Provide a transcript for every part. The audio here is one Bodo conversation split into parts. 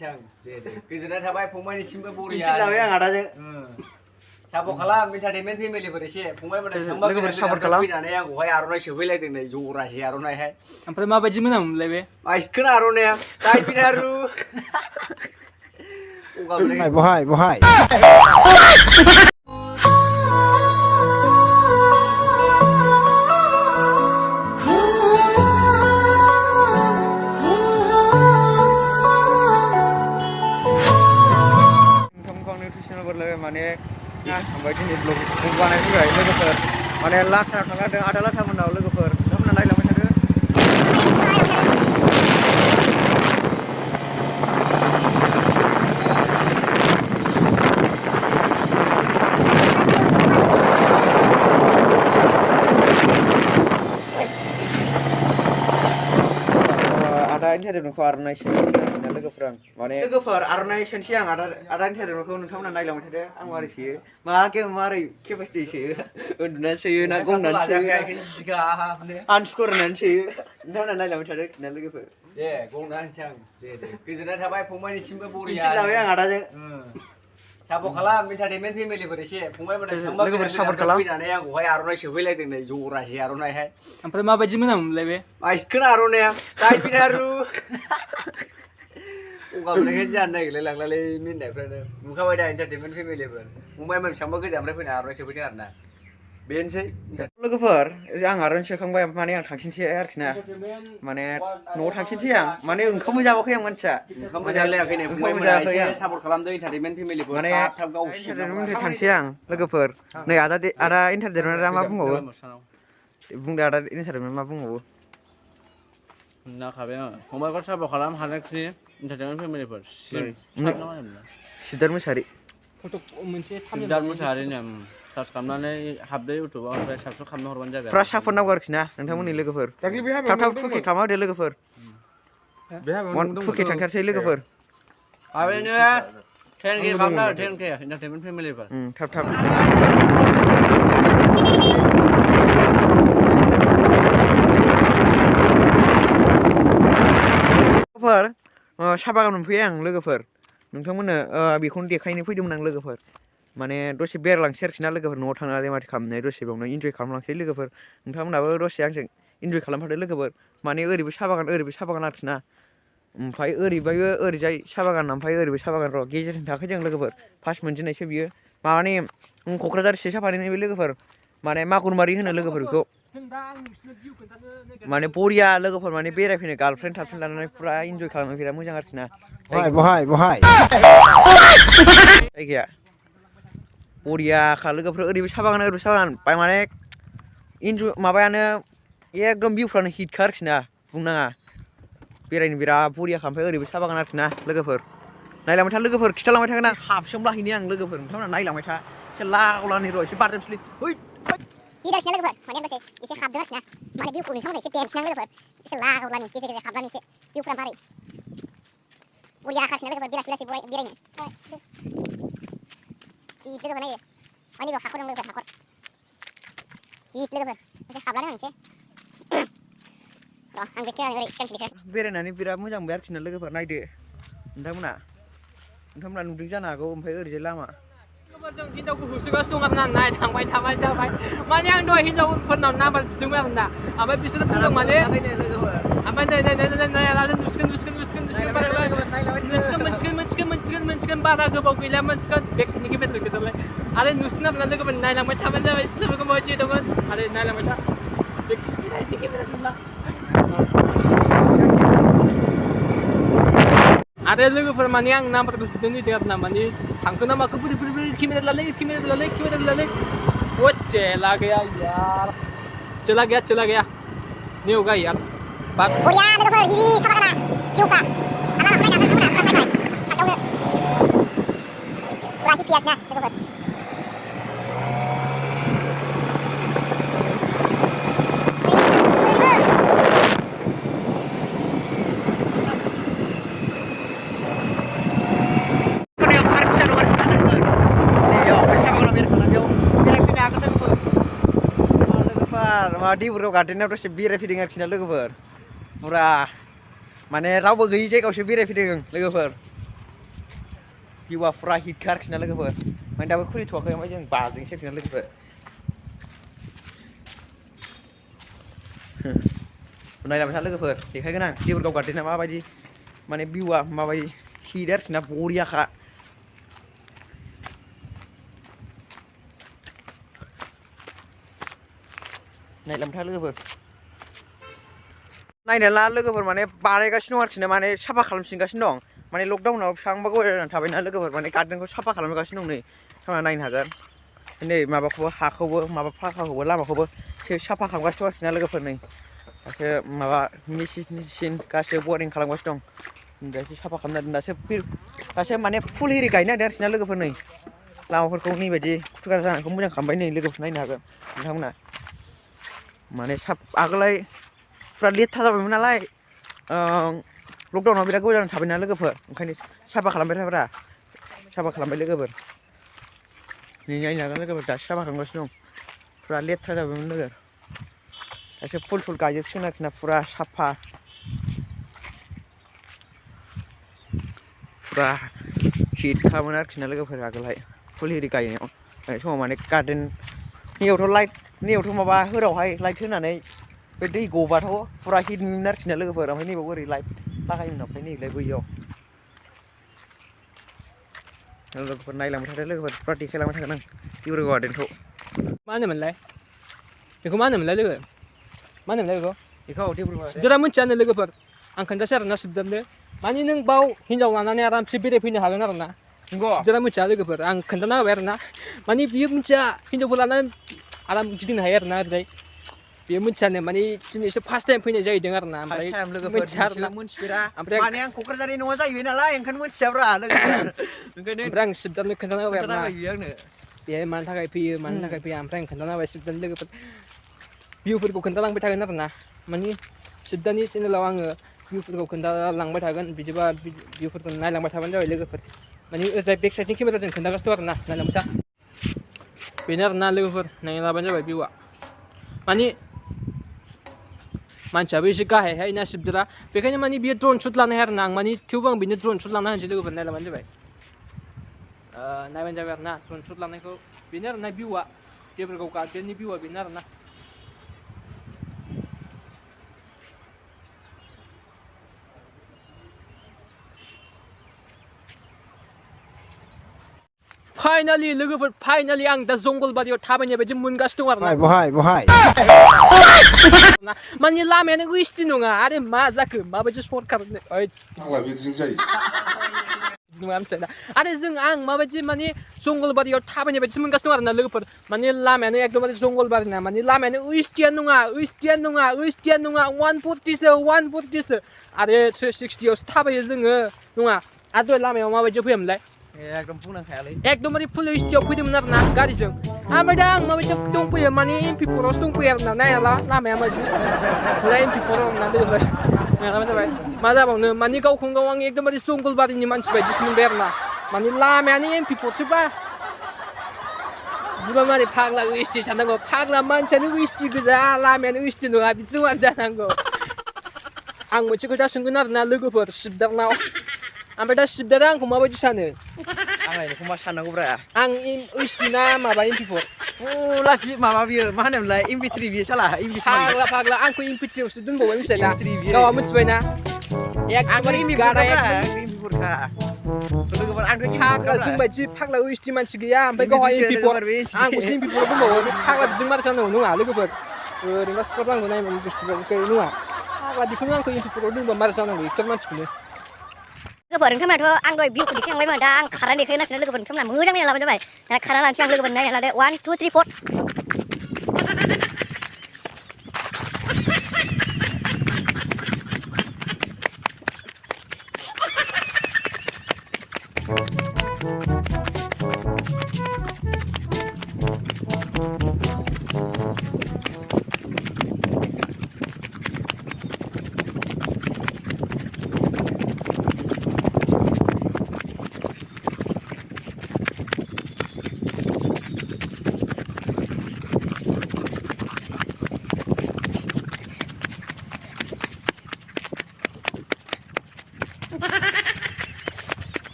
chang गोजोननाय थाबाय फंबायनिसिमबो बरिया मिथिलाबाय आं आदाजों सापर्ट खालाम एन्टारटेनमेन्ट फेमिलिफोर एसे फंबायमोना थांबा लोगोफोर सापर्ट खालाम फैनानै आंखौहाय आर'नाइ सोफैलायदों नै जरासे आर'नाइहाय ओमफ्राय माबायदि मोनामोनलाय बे माइखोना आर'नाइया दाइ बिनारु बहाय माने ओमफ्राय दिनै ब्लग बानायफैबाय लोगोफोर माने लाथा थांलांदों आदा लाथा मोनाव लोगोफोर नोंथांमोना नायलांबाय थादो आदा इन्टारटेनमेन्टखौ आर'नाइ लोगोफोर आं माने लोगोफोर आर'नाइ सोनसै आं आदा इन्टारटेनमेन्टखौ नोंथांमोना नायलांबाय थादो आं मारै सोयो मारै केपासिटि सोयो उन्दुनानै सोयो ना गंनानै सोयो आनसुकर होनानै सोयो नोंथांमोना नायलांबाय थादो खिना लोगोफोर दे गंनानैसै आं दे गोजोननाय थाबाय फंबायनिसिमबो बरिया मिथिलाबाय आं आदाजों सापर्ट खालाम एन्टारटेनमेन्ट फेमिलिफोर एसे फंबायमोना थांबा लोगोफोर सापर्ट खालाम फैनानै आंखौहाय आर'नाइ सोफैलायदों नै जरासे आर'नाइहाय ओमफ्राय माबायदि मोनामोनलाय बे माइखोना आर'नाइया दाइ बिनारु गगा मोननायखाय जानो नागिरलाय लांलालै मिनिनायफ्रानो नुखाबाय दा एन्टारटेनमेन्ट फेमिलिफोर फंबायमोन बेसेबांबा गोजाननिफ्राय फैना आर'नाइ सोफैदों आरोना बेनोसै लोगोफोर आं आर'नाइ सोखांबाय माने आं थांफिनसै आरोखि ना माने न'आव थांफिनसै आं माने ओंखामबो जाबाखै आं मानसिया ओंखामबो जालायाखै नै फंबायमोना एसे सापर्ट खालामदो एन्टारटेनमेन्ट फेमिलिफोर माने थाब गावसिन एन्टारटेनमेन्टनिफ्राय थांसै आं लोगोफोर नै आदा एन्टारटेनमेन्टआ मा बुंबावो बुंदो आदा एन्टारटेनमेन्ट मा बुंबावो नाखाबाय आङो फंबायखौ सापर्ट खालाम हानायखिनि एन्टारटेनमेन्ट फेमिलिफोर सिद्धार्थ मोसाहारि सिद्धार्थ मोसाहारिनो सार्च खालामनानै हाबदो इउटुबाव ओमफ्राय साबसक्राइब खालामना हरबानो जाबाय फुरा सापर्ट नांगौ आरोखि ना नोंथांमोननि लोगोफोर थाब टुके खालामना होदो लोगोफोर 2K थांथारसै लोगोफोर आबेनो 10K खालामना 10K एन्टारटेनमेन्ट फेमिलिफोर थाब साहा बागान मोनफैयो आं लोगोफोर नोंथांमोननो बेखौनो देखायनो फैदोंमोन आं लोगोफोर माने दसे बेरायलांसै आरोखि ना लोगोफोर न'आव थांनानै माथो खालामनाय दसे बेयावनो इन्जय खालामलांसै लोगोफोर नोंथांमोनाबो दसे आंजों इन्जय खालामफादो लोगोफोर माने ओरैबो साहा बागान आरोखि ना ओमफ्राय ओरैबायबो ओरैजाय साहा बागान ओमफ्राय ओरैबो साहा बागान र' गेजेरजों थाखै जों लोगोफोर फार्स्ट मोनजेननायसो बियो माने क'क्राझार स्टेट साफारिनि बे लोगोफोर माने मागुरमारि होनो लोगोफोर बेखौ माने बरिया लोगोफोर माने बेरायफैनो गार्लफ्रेन्ड थार्लफ्रेन्ड लानानै फुरा इन्जय खालामनो बिराद मोजां आरोखि ना बहाय जायगाया बरियाखा लोगोफोर ओरैबो साहा बागान माने इन्जय माबायानो एकदम भिउफ्रानो हिटखा आरोखि ना बुंनाङा बेरायनो बिराद बरियाखा ओमफ्राय ओरैबो साहा बागान आरोखि ना लोगोफोर नायलांबाय था लोगोफोर खिथालांबाय थागोन आं हाबसोमलाहैनो आं लोगोफोर नोंथांमोना नायलांबाय था एसे लावलानि र' एसे बारजोबसैलै गिदारसिना लोगोफोर माने दसे एसे हाबदों आरोखि ना माने भिउखौ नोंथांमोना एसे बेन्सिना लोगोफोर एसे लागावलानि गेजेर हाबनानै एसे भिउफ्रा मारै बरिया आखारसिना लोगोफोर बेलासि बेरायनो हिट लोगोफोर नायो माने बेयाव हाखर दं लोगोफोर हाखर हिट लोगोफोर एसे हाबनानै होनोसै र' आं देखो ओरै सिगां बेरायनानै बिराद मोजां मोनबाय आरोखि ना लोगोफोर नायदो नोंथांमोना नुदों जानो हागौ ओमफ्राय ओरैजाय लामा जों हिनजावखौ होसोगासिनो दं आरोना नाय थांबाय जाबाय माने आं दहाय हिनजावफोरनाव नाम्बार बिदोंमोन आरोना ओमफ्राय बिसोरो बुंदों माने ओमफ्राय मोनसिगोन बारा गोबाव गैला मोनसिगोन भेक्सिननि गेजेरजों आरो नुसिन आरोना लोगोफोर नायलांबाय थाबानो जाबाय सिनायफोरखौ माबायदि दंमोन आरो नायलांबाय था भेक्सिन गेजेरजों आरो लोगोफोर माने आं नाम्बारखौ बिदों नुदों आरोना माने थांखो ना माखो बोरै केमेरा लालै वो चला गया यार चला गया नहीं होगा यार बात बरिया लोगोफोर हिरि साहा बागाना भिउफ्रा आना फरायनो साइडआवनो फुरा हिट आरोना लोगोफोर डिब्रुगड़ गार्डेनाव दसे बेरायफैदों आरोखि ना लोगोफोर फुरा माने रावबो गैयि जायगायावसो बेरायफैदों लोगोफोर भिउआ फुरा हिट आरोखि ना लोगोफोर ओमफ्राय दाबो खुलिथ'वाखै ओमफ्राय जों बाजों सेरखिना लोगोफोर नायलांबाय था लोगोफोर देखायगोन आं देबोरगाव गार्डेना माबायदि माने भिउआ माबायदि हिट आरोखि ना बरियाखा नायलांबाय था लोगोफोर नायनाला लोगोफोर माने बानायगासिनो दं आरोखि ना माने साफा खालामफिनगासिनो दं माने लकडाउनाव बेसेबांबा गय जानानै थाबायना लोगोफोर माने गार्डेनखौ साफा खालामगासिनो दं नै थांना नायनो हागोन नै माबाखौबो हाखौबो माबा फाखाखौबो लामाखौबो साफा खालामगासिनो दं आरोखि ना लोगोफोर नै दासो माबा मेचिन गासैबो बरिं खालामगासिनो दं दासो साफा खालामना दोन दासो माने फुल एरि गायनो नागिरदों आरोखि ना लोगोफोर नै लामाफोरखौ नैबायदि खुथुगार जानायखौ मोजां खालामबाय नै लोगोफोर नायनो हागोन नोंथांमोना माने आगोलाय फुरा लेथ्रा जाबायमोन नालाय लकडाउनाव बिराद गोबाव जानानै थाबायना लोगोफोर ओंखायनो साफा खालामबाय थाब्रा साफा खालामबाय लोगोफोर नै नायनो हागोन लोगोफोर दासो साफा खालामगासिनो दं फुरा लेथ्रा जाबायमोन लोगो दासो फुल गायजोबसिगोन आरोखि ना फुरा साफा फुरा हिटखामोन आरोखि ना लोगोफोर आगोलहाय फुल एरि गायनायाव समाव माने गार्डेन नैयावथ' माबा होरावहाय लाइट होनानै बे दै गबाथ' फुरा हिट नुयोमोन आरोखि ना लोगोफोर ओमफ्राय नैबाव ओरै लाइट लागायोमोन ओमफ्राय नैलाय बैयाव लोगोफोर नायलांबाय थादो लोगोफोर फुरा देखायलांबाय थागोन आं देबोरगाव गार्डेनखौ मा होनोमोनलाय बेखौ मा होनोमोनलाय लोगो मा होनोमोनलाय बेखौ देबोरगाव सिबदारा मिथियानो लोगोफोर आं खोन्थासै आरोना सिबदारनो माने नों बाव हिन्जाव लानानै आरामसे बेरायफैनो हागोन आरोना सिबदारा मिथिया लोगोफोर आं खोन्थाना होबाय आरोना माने बियो मिथिया हिन्जावफोर लानानै आराम गिदिंनो हायो आरोना ओरैजाय बेयो मिथियानो माने दिनैसो फार्स्ट टाइम फैनाय जाहैदों आरोना ओमफ्राय मिथिया आरोना ओमफ्राय माने आं क'क्राझारनि न'आ जाहैबाय नालाय ओंखायनो मिथियाब्रा लोगोफोर ओमफ्राय आं सिबदारनो खोन्थाना होबाय आरोना आंनो बेहाय मानि थाखाय फैयो ओमफ्राय आं खोन्थाना होबाय सिबदारनि लोगोफोर भिउफोरखौ खोन्थालांबाय थागोन आरोना माने सिबदारनि चेनेलाव आङो भिउफोरखौ खोन्थालांबाय थागोन बिदिबा भिउफोरखौ नायलांबाय थाबानो जाबाय लोगोफोर माने ओरैजाय बेक साइडनि केमेराजों खोन्थागासिनो आरोना नायलांबाय था बेनो आरोना लोगोफोर नायना लाबानो जाबाय भिउआ माने मानसियाबो एसे गाहायहाय ना सिबदारा बेखायनो माने बियो ड्रन शुट लानो हाया आरोना आं माने थेवबो आं बिनो ड्रन शुट लाना होनोसै लोगोफोर नायलांबानो जाबाय नायबानो जाबाय आरोना ड्रन शुट लानायखौ बेनो आरोना भिउआ देबोरगाव गार्डेननि भिउआ बेनो आरोना फाइनालि लोगोफोर फाइनालि आं दा जंगलबारियाव थाबायनाय बायदि मोनगासिनो दं आरोना बहाय माने लामायानो ओइसटि नङा आरे मा जाखो माबायदि सर्ट खालामनो बिदिजों जायो नङा मिथिबायना आरे आं माबायदि माने जंगलबारियाव थाबायनाय बायदिसो मोनगासिनो दं आरोना लोगोफोर माने लामायानो एकदमबारे जंगलबारिना माने लामायानो ओइसटियानो नङा 140सो आरे 360यावसो थाबायो जोङो नङा आरो दहाय लामायाव माबायदि फैयामोनलाय एकदम बुंनांखायालै एकदमबारे फुल ओइसटियाव फैदोंमोन आरोना गारिजों ओमफ्राय दा आं माबायदि दंफैयो माने MP4आवसो दंफैयो आरोना नायाला लामाया माबायदि फुरा MP4 आरोना लोगोफोर नायलांबाय जाबाय मा जाबावनो माने गावखौनो गाव आं एकदमबारे जंगलबारिनि मानसि बायदिसो मोनबाय आरोना माने लामायानो MP4सोबा बिदिबा मारै फाग्ला ओइसटि साननांगौ फाग्ला मानसियानो ओइसटि गोजा लामायानो ओइसटि नङा बिदि मारै जानांगौ आं मोनसे खोथा सोंगोन आरोना लोगोफोर सिबदारनाव ओमफ्राय दा सिबदारा आंखौ माबायदि सानो आंलाय नोंखौ मा साननांगौब्रा आं ओइसटि ना माबा MP4 लासि माबा बियो मा होनोमोनलाय MP3 बियो साला फाग्ला आंखौ MP3आवसो दोनबावबाय मिथिबायना गावहा मिथिबायना एकदमबारे गादाया MP4खा लोगोफोर आंथ' फाग्ला जोंबायदि फाग्ला ओइसटि मानसि गैया ओमफ्राय गावहा MP4 आंखौसो MP4 दंबावो फाग्ला बिजों मारै जानांगौ नङा लोगोफोर ओरैनोबा स्पट नांगौ नायमोन बुस्थुफोर नङा फाग्ला बेखौनो आंखौ MP4आव दोनबा मारै जानांगौ बेफोर मानसिखौनो लोगोफोर नोंथांमोनाथ' आं दहाय भिउखौ देखायलांबायमोन दा आं खारनानै देखायगासिनो लोगोफोर नोंथांमोना मोजां नायना लाबानो जाबाय दा खारना लानोसै आं लोगोफोर नायना लादो 1 2 3 4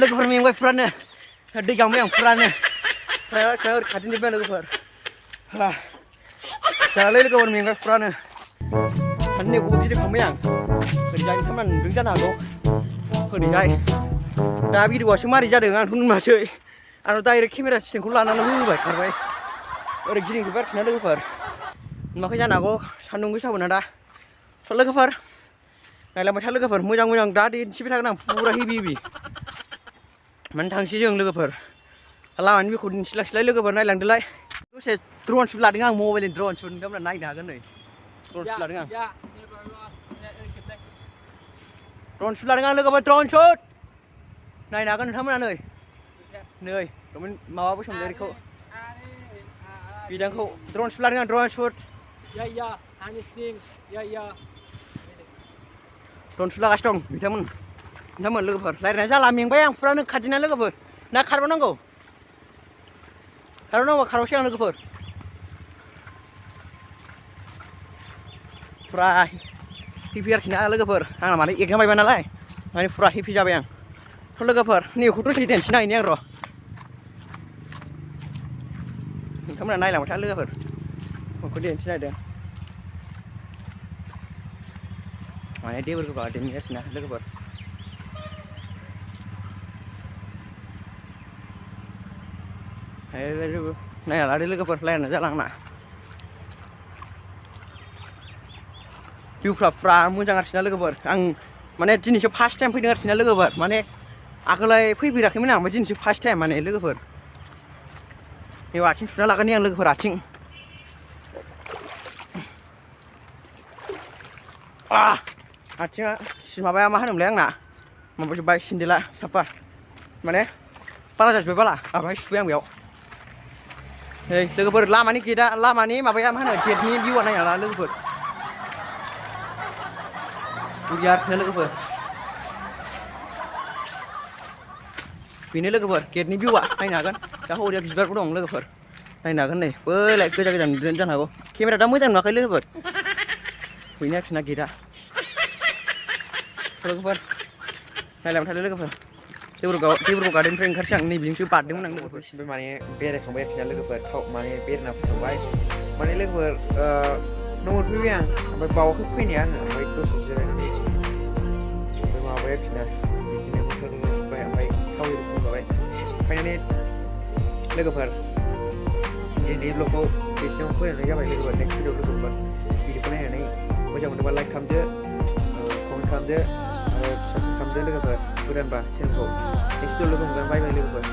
लोगोफोर मेंबाय फुरानो दै गांबाय आं फुरानो खाथिनिफ्राय लोगोफोर जालाय लोगोफोर मेंबाय फुरानो खाथिनिखौबो गिदिंखांबाय आं ओरैजाय नोंथांमोना नुदों जानो हागौ ओरैजाय दा भिडिअआसो मारै जादों आंथ' नुवासै आंथ' डाइरेक्ट केमेरा सिस्टेमखौ लानानै होबाय खारबाय ओरै गिदिंजोब्बाय आरोखि ना लोगोफोर नुवाखै जानो हागौ सान्दुं गोसाबो ना दा थ' लोगोफोर नायलांबाय था लोगोफोर मोजां मोजां दा दिन्थिबाय थागोन आं फुरा हेभि माने थांसै जों लोगोफोर लामानि भिउखौ दिन्थिलांसैलाय लोगोफोर नायलांदोलाय दसे ड्रन शुट लादों आं मबाइलनि ड्रन शुट नोंथांमोना नायनो हागोन नै ड्रन शुट लादों आं ड्रन शुट लादों आं लोगोफोर ड्रन शुट नायनो हागोन नोंथांमोना नै माबा बसुमतारिखौ बिदांखौ ड्रन शुट लादों आं ड्रन शुट ड्रन शुट लागासिनो दं नोंथांमोन लोगोफोर रायज्लायनाय जाला मेंबाय आं फुरानो खारदिना लोगोफोर ना खारबावनांगौ खारबावसै आं लोगोफोर फुरा हेभि आरोखि ना लोगोफोर आंना माने एगजाम बायबाय नालाय माने फुरा हेभि जाबाय आं थ' लोगोफोर नैबेखौ दसे दिन्थिनो नायनि आं र' नोंथांमोना नायलांबाय था लोगोफोर बेखौ दिन्थिनो नायदों माने दैफोरखौ बारदों आरोखि ना लोगोफोर नायना लादो लोगोफोर लायना जाला आंना भिउफ्रा फुरा मोजां आरोखि ना लोगोफोर आं माने दिनैसो फार्स्ट टाइम फैदों आरोखि ना लोगोफोर माने आगोलाय फैफेराखैमोन आं ओमफ्राय दिनैसो फार्स्ट टाइम माने लोगोफोर बेयाव आथिं सुना लागोन आं लोगोफोर आथिं आथिङा माबाया मा होनोमोनलाय आंना माबाजोब्बाय सिन्देला साफा माने बारा जाजोब्बाय बाला आमफ्राय सुबाय आं बेयाव नै लोगोफोर लामानि गेटआ लामानि माबाया मा होनो गेटनि भिउआ नायना ला लोगोफोर गैया आरोखि लोगोफोर बेनो लोगोफोर गेटनि भिउआ नायनो हागोन दा हौवाया बिबारबो दं लोगोफोर नायनो हागोन नै बैलाय गोजान नुदों जानो हागौ केमेरा दा मोजां नुवाखै लोगोफोर बेनो आरोखि ना गेटआ लोगोफोर नायलांबाय थादो लोगोफोर दैब्रगाव गार्डेननिफ्राय ओंखारसै आं नैबेजोंसो बारदोंमोन आं लोगोफोर बिसिनिफ्राय माने बेरायखांबाय आरोखि ना लोगोफोर माने बेरायना फैखांबाय माने लोगोफोर न' मोनफैबाय आं ओमफ्राय बावाखै फैनाया आङो ओमफ्राय दसे जिरायनानै ओमफ्राय माबाबाय आरोखि ना बिदिनो बोथोरबाय ओमफ्राय थाव एरि फुनबाय फैनानै लोगोफोर दिनै ब्लगखौ बेसिमाव फोजोबनाय जाबाय लोगोफोर नेक्स्ट भिडिअ लोगोफोर भिडिअखौ नायनानै मोजां मोनोबा लाइक खालामदो कमेन्ट खालामदो साबस्क्राइब खालामदो लोगोफोर गोदानबा चेनेलखौ नेक्स्ट भिडिअ लोगो मोनगोन बाय बाय लोगोफोर